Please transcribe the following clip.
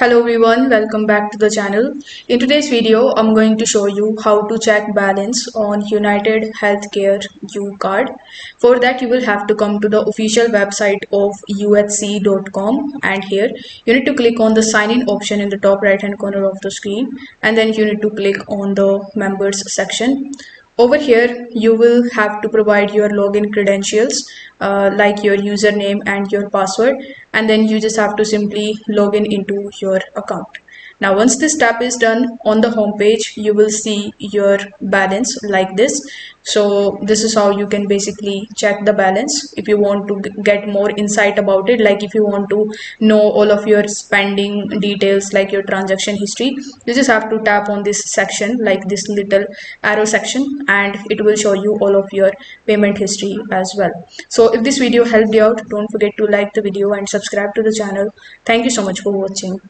Hello everyone, welcome back to the channel. In today's video, I'm going to show you how to check balance on UnitedHealthCare UCard. For that, you will have to come to the official website of uhc.com, and here you need to click on the sign in option in the top right hand corner of the screen, and then you need to click on the members section. Over here, you will have to provide your login credentials like your username and your password, and then you just have to simply log in into your account. Now, once this step is done on the home page, you will see your balance like this. So this is how you can basically check the balance. If you want to get more insight about it, like if you want to know all of your spending details like your transaction history, you just have to tap on this section, like this little arrow section, and it will show you all of your payment history as well. So if this video helped you out, don't forget to like the video and subscribe to the channel. Thank you so much for watching.